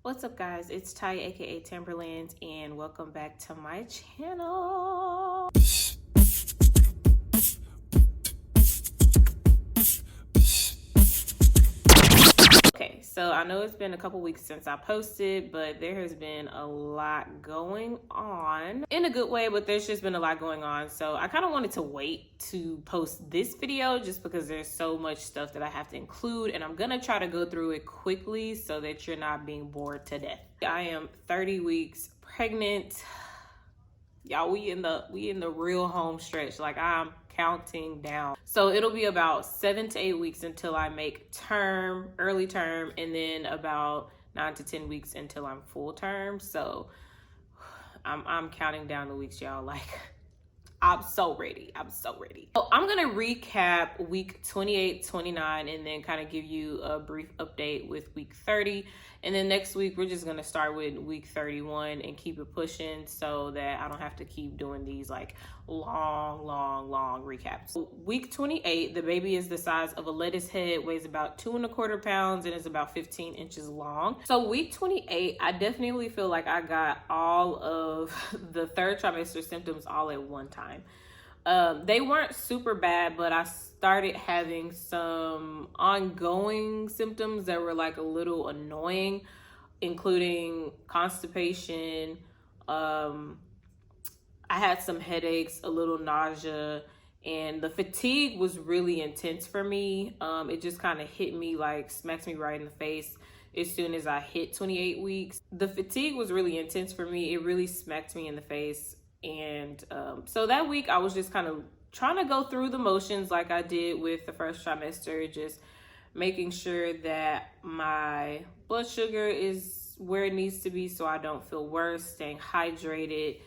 What's up, guys? It's Ty, aka Timberlands, and welcome back to my channel. Okay, so I know it's been a couple weeks since I posted, but there has been a lot going on in a good way, but there's just been a lot going on. So I kind of wanted to wait to post this video just because there's so much stuff that I have to include, and I'm gonna try to go through it quickly so that you're not being bored to death. I am 30 weeks pregnant. Y'all, we in the real home stretch. Like, I'm counting down. So it'll be about 7 to 8 weeks until I make early term, and then about 9 to 10 weeks until I'm full term. So I'm counting down the weeks, y'all. Like, I'm so ready. I'm so ready. So I'm going to recap week 28, 29, and then kind of give you a brief update with week 30. And then next week, we're just going to start with week 31 and keep it pushing so that I don't have to keep doing these like long recaps. So week 28, the baby is the size of a lettuce head, weighs about 2¼ pounds, and is about 15 inches long. So week 28, I definitely feel like I got all of the third trimester symptoms all at one time. They weren't super bad, but I started having some ongoing symptoms that were like a little annoying, including constipation. I had some headaches, a little nausea, and the fatigue was really intense for me. It just kind of hit me, like smacks me right in the face as soon as I hit 28 weeks. The fatigue was really intense for me. It really smacked me in the face. And so that week I was just kind of trying to go through the motions like I did with the first trimester, just making sure that my blood sugar is where it needs to be so I don't feel worse, staying hydrated,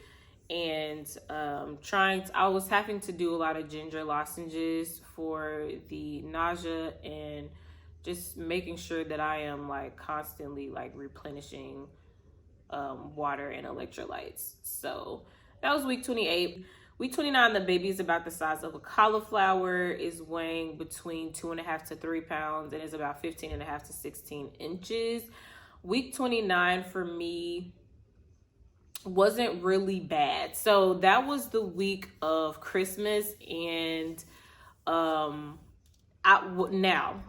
and I was having to do a lot of ginger lozenges for the nausea, and just making sure that I am like constantly like replenishing water and electrolytes. So that was week 28. Week 29, the baby is about the size of a cauliflower, is weighing between 2½ to 3 pounds, and is about 15½ to 16 inches. Week 29 for me wasn't really bad. So that was the week of Christmas, and now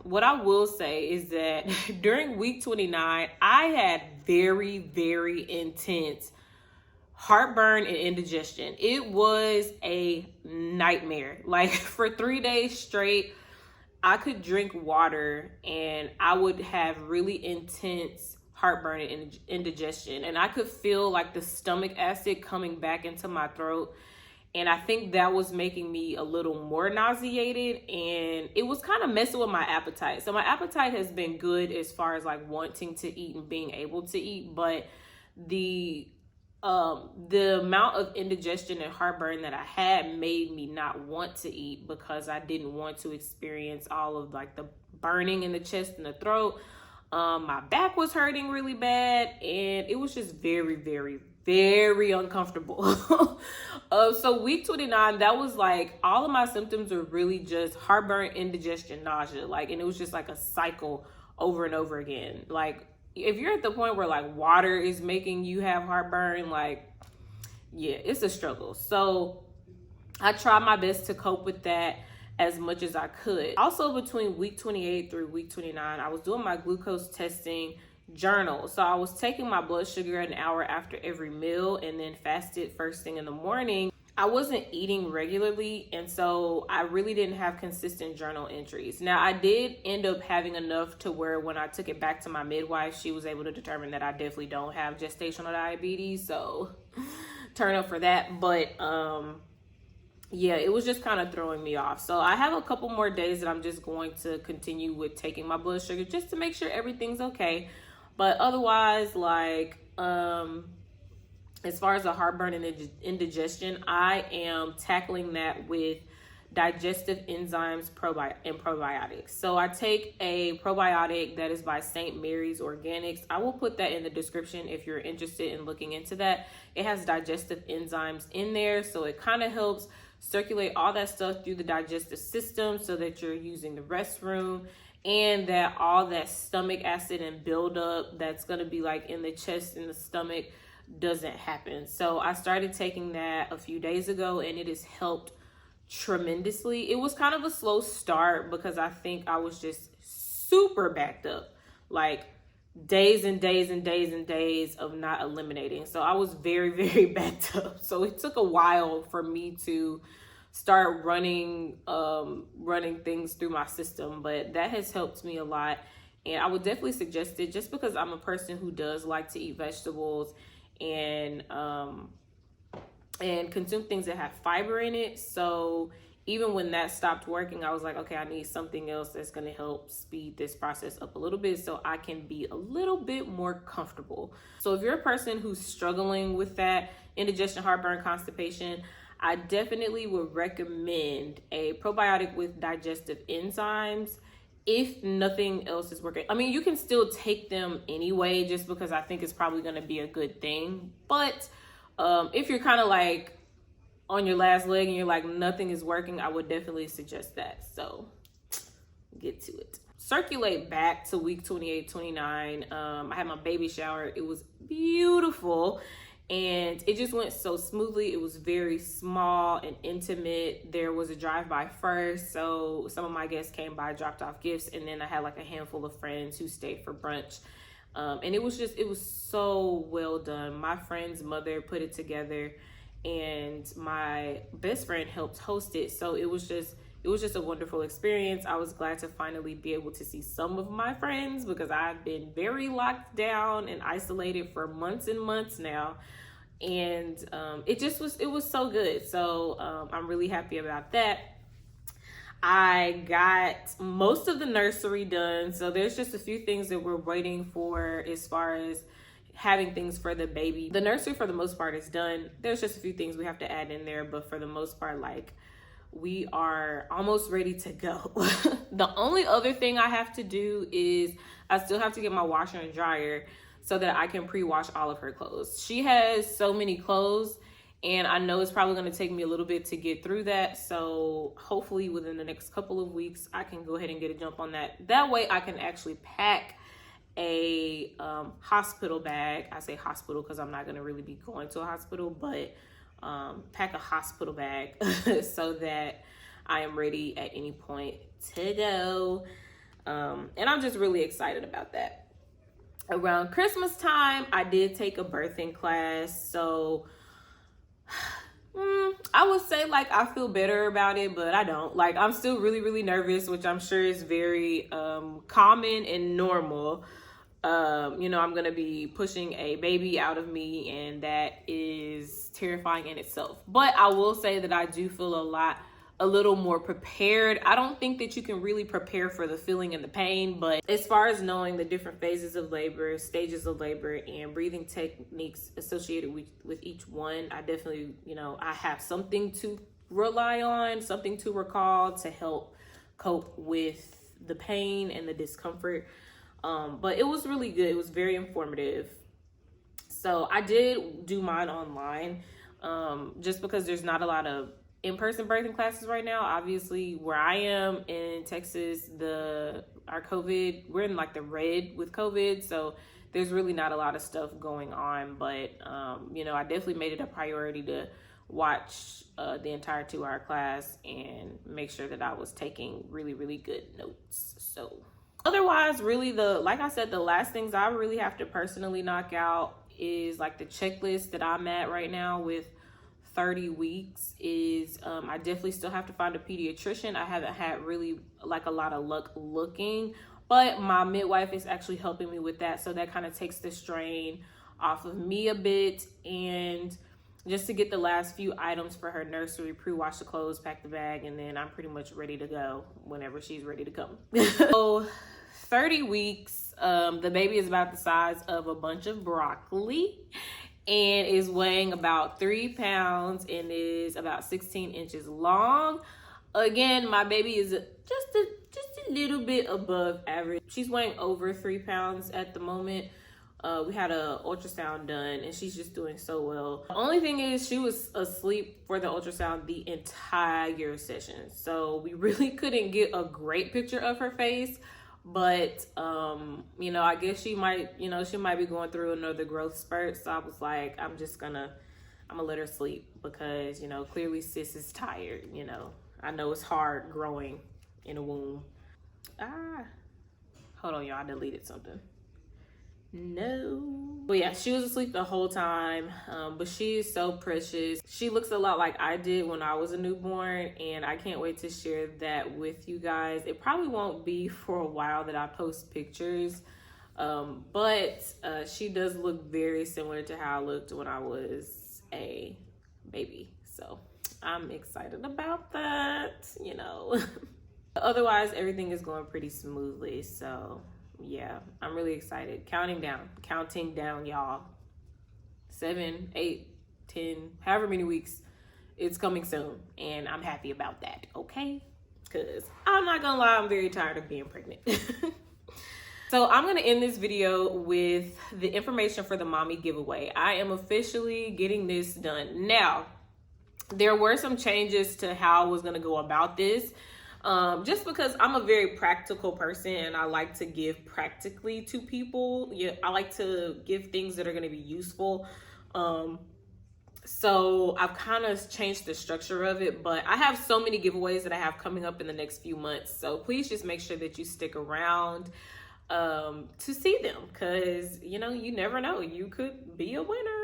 what I will say is that during week 29, I had very intense heartburn and indigestion. It was a nightmare. Like, for 3 days straight, I could drink water and I would have really intense heartburn and indigestion, and I could feel like the stomach acid coming back into my throat. And I think that was making me a little more nauseated, and it was kind of messing with my appetite. So my appetite has been good as far as like wanting to eat and being able to eat, but the amount of indigestion and heartburn that I had made me not want to eat, because I didn't want to experience all of like the burning in the chest and the throat. My back was hurting really bad, and it was just very uncomfortable. So week 29, that was like all of my symptoms were really just heartburn, indigestion, nausea, like, and it was just like a cycle over and over again. Like, if you're at the point where like water is making you have heartburn, like, yeah, it's a struggle. So I tried my best to cope with that as much as I could. Also, between week 28 through week 29, I was doing my glucose testing journal. So I was taking my blood sugar an hour after every meal, and then fasted first thing in the morning. I wasn't eating regularly, and so I really didn't have consistent journal entries. Now, I did end up having enough to where when I took it back to my midwife, she was able to determine that I definitely don't have gestational diabetes. So turn up for that. But yeah, it was just kind of throwing me off. So I have a couple more days that I'm just going to continue with taking my blood sugar just to make sure everything's okay. But otherwise, like, as far as the heartburn and indigestion, I am tackling that with digestive enzymes and probiotics. So I take a probiotic that is by St. Mary's Organics. I will put that in the description if you're interested in looking into that. It has digestive enzymes in there, so it kind of helps circulate all that stuff through the digestive system so that you're using the restroom and that all that stomach acid and buildup that's going to be like in the chest and the stomach doesn't happen. So I started taking that a few days ago, and it has helped tremendously. It was kind of a slow start because I think I was just super backed up, like days and days and days and days of not eliminating. So I was very, very backed up. So it took a while for me to start running things through my system, but that has helped me a lot. And I would definitely suggest it, just because I'm a person who does like to eat vegetables and consume things that have fiber in it. So even when that stopped working, I was like, okay, I need something else that's going to help speed this process up a little bit so I can be a little bit more comfortable. So if you're a person who's struggling with that, indigestion, heartburn, constipation, I definitely would recommend a probiotic with digestive enzymes if nothing else is working. I mean, you can still take them anyway, just because I think it's probably going to be a good thing. But if you're kind of like on your last leg and you're like nothing is working, I would definitely suggest that. So get to it. Circulate back to week 28, 29. I had my baby shower. It was beautiful, and it just went so smoothly. It was very small and intimate. There was a drive-by first, so some of my guests came by, dropped off gifts, and then I had like a handful of friends who stayed for brunch. And it was so well done. My friend's mother put it together, and my best friend helped host it. So it was just a wonderful experience. I was glad to finally be able to see some of my friends, because I've been very locked down and isolated for months and months now. And it was so good. So I'm really happy about that. I got most of the nursery done. So there's just a few things that we're waiting for as far as having things for the baby. The nursery for the most part is done. There's just a few things we have to add in there, but for the most part, like, we are almost ready to go. The only other thing I have to do is I still have to get my washer and dryer so that I can pre-wash all of her clothes. She has so many clothes, and I know it's probably going to take me a little bit to get through that. So hopefully within the next couple of weeks, I can go ahead and get a jump on that. That way I can actually pack a hospital bag. I say hospital because I'm not going to really be going to a hospital, but pack a hospital bag so that I am ready at any point to go. And I'm just really excited about that. Around Christmas time, I did take a birthing class. So I would say, like, I feel better about it, but I don't. Like, I'm still really, really nervous, which I'm sure is very common and normal. You know, I'm going to be pushing a baby out of me, and that is terrifying in itself. But I will say that I do feel a little more prepared. I don't think that you can really prepare for the feeling and the pain, but as far as knowing the different phases of labor, stages of labor, and breathing techniques associated with each one, I definitely, you know, I have something to rely on, something to recall to help cope with the pain and the discomfort. But it was really good. It was very informative. So I did do mine online, just because there's not a lot of in-person birthing classes right now. Obviously, where I am in Texas, our COVID, we're in like the red with COVID. So there's really not a lot of stuff going on. But, you know, I definitely made it a priority to watch the entire 2-hour class and make sure that I was taking really, really good notes. So otherwise, really, like I said, the last things I really have to personally knock out is like the checklist that I'm at right now with 30 weeks is I definitely still have to find a pediatrician. I haven't had really like a lot of luck looking, but my midwife is actually helping me with that. So that kind of takes the strain off of me a bit. And just to get the last few items for her nursery, pre-wash the clothes, pack the bag, and then I'm pretty much ready to go whenever she's ready to come. So 30 weeks, the baby is about the size of a bunch of broccoli and is weighing about 3 pounds and is about 16 inches long. Again, my baby is just a little bit above average. She's weighing over 3 pounds at the moment. We had an ultrasound done and she's just doing so well. The only thing is she was asleep for the ultrasound the entire session. So we really couldn't get a great picture of her face, But you know, I guess she might be going through another growth spurt. So I was like, I'm gonna let her sleep, because, you know, clearly sis is tired. You know, I know it's hard growing in a womb. Hold on, y'all, I deleted something. No. But yeah, she was asleep the whole time. But she is so precious. She looks a lot like I did when I was a newborn, and I can't wait to share that with you guys. It probably won't be for a while that I post pictures. But she does look very similar to how I looked when I was a baby. So I'm excited about that, you know. Otherwise, everything is going pretty smoothly. So yeah, I'm really excited. Counting down, y'all. 7, 8, 10, however many weeks. It's coming soon, and I'm happy about that, okay? Because I'm not gonna lie, I'm very tired of being pregnant. So I'm gonna end this video with the information for the mommy giveaway. I am officially getting this done. Now, there were some changes to how I was gonna go about this. Just because I'm a very practical person and I like to give practically to people. Yeah, I like to give things that are going to be useful. So I've kind of changed the structure of it, but I have so many giveaways that I have coming up in the next few months. So please just make sure that you stick around to see them, because, you know, you never know, you could be a winner.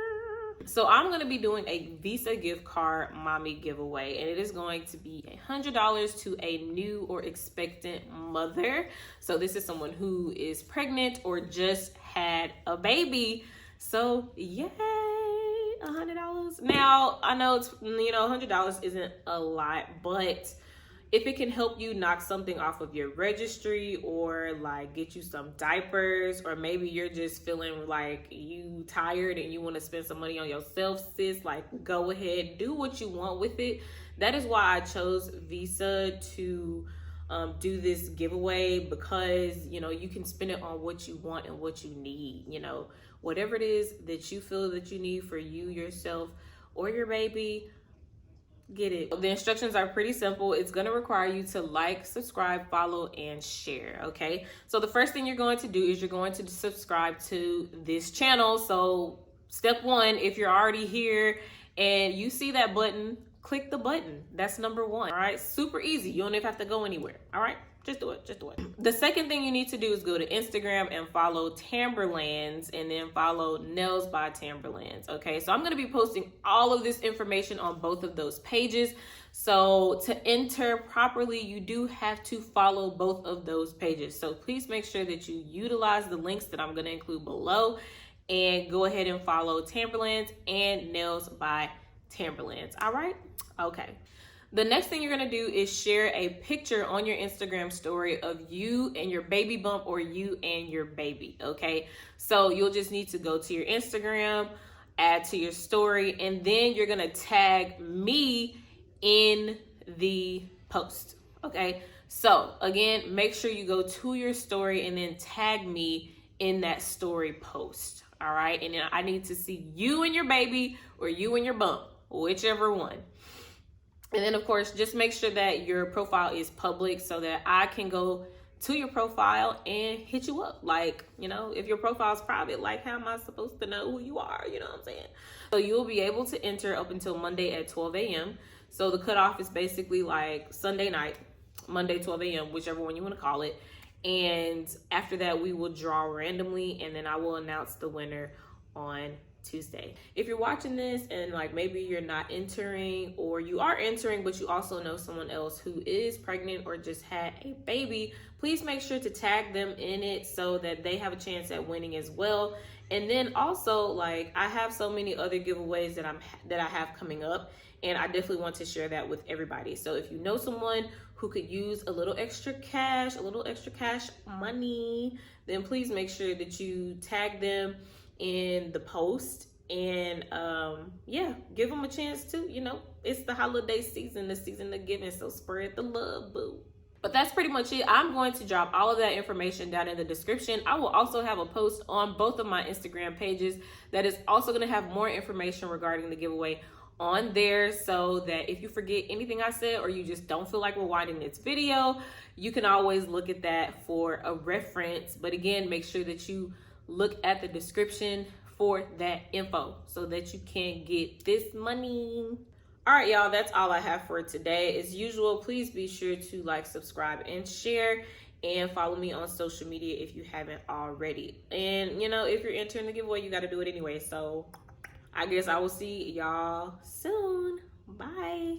So I'm going to be doing a Visa gift card mommy giveaway, and it is going to be $100 to a new or expectant mother. So this is someone who is pregnant or just had a baby. So yay, $100. Now, I know it's, you know, $100 isn't a lot, but if it can help you knock something off of your registry, or like get you some diapers, or maybe you're just feeling like you tired and you want to spend some money on yourself, sis, like go ahead, do what you want with it. That is why I chose Visa to do this giveaway, because, you know, you can spend it on what you want and what you need, you know, whatever it is that you feel that you need for you, yourself, or your baby. Get it. The instructions are pretty simple. It's going to require you to like, subscribe, follow, and share. Okay. So the first thing you're going to do is you're going to subscribe to this channel. So step one, if you're already here and you see that button, click the button. That's number one. All right. Super easy. You don't even have to go anywhere. All right. Just do it. Just do it. The second thing you need to do is go to Instagram and follow Tamberlands, and then follow Nails by Tamberlands. Okay, so I'm going to be posting all of this information on both of those pages. So to enter properly, you do have to follow both of those pages. So please make sure that you utilize the links that I'm going to include below, and go ahead and follow Tamberlands and Nails by Tamberlands. All right. Okay. The next thing you're going to do is share a picture on your Instagram story of you and your baby bump, or you and your baby. Okay. So you'll just need to go to your Instagram, add to your story, and then you're going to tag me in the post. Okay. So again, make sure you go to your story and then tag me in that story post. All right. And then I need to see you and your baby, or you and your bump, whichever one. And then, of course, just make sure that your profile is public, so that I can go to your profile and hit you up. Like, you know, if your profile is private, like, how am I supposed to know who you are? You know what I'm saying? So you'll be able to enter up until Monday at 12 a.m. So the cutoff is basically like Sunday night, Monday, 12 a.m., whichever one you want to call it. And after that, we will draw randomly, and then I will announce the winner on Tuesday. If you're watching this and like maybe you're not entering, or you are entering but you also know someone else who is pregnant or just had a baby, please make sure to tag them in it so that they have a chance at winning as well. And then also, like, I have so many other giveaways that I have coming up, and I definitely want to share that with everybody. So if you know someone who could use a little extra cash money, then please make sure that you tag them in the post, and yeah, give them a chance to, you know, it's the holiday season, the season of giving, so spread the love, boo. But that's pretty much it. I'm going to drop all of that information down in the description. I will also have a post on both of my Instagram pages that is also going to have more information regarding the giveaway on there, so that if you forget anything I said or you just don't feel like rewinding this video, you can always look at that for a reference. But again, make sure that you look at the description for that info so that you can get this money. All right, y'all, that's all I have for today. As usual, please be sure to like, subscribe, and share, and follow me on social media if you haven't already. And you know, if you're entering the giveaway, you got to do it anyway. So I guess I will see y'all soon. Bye.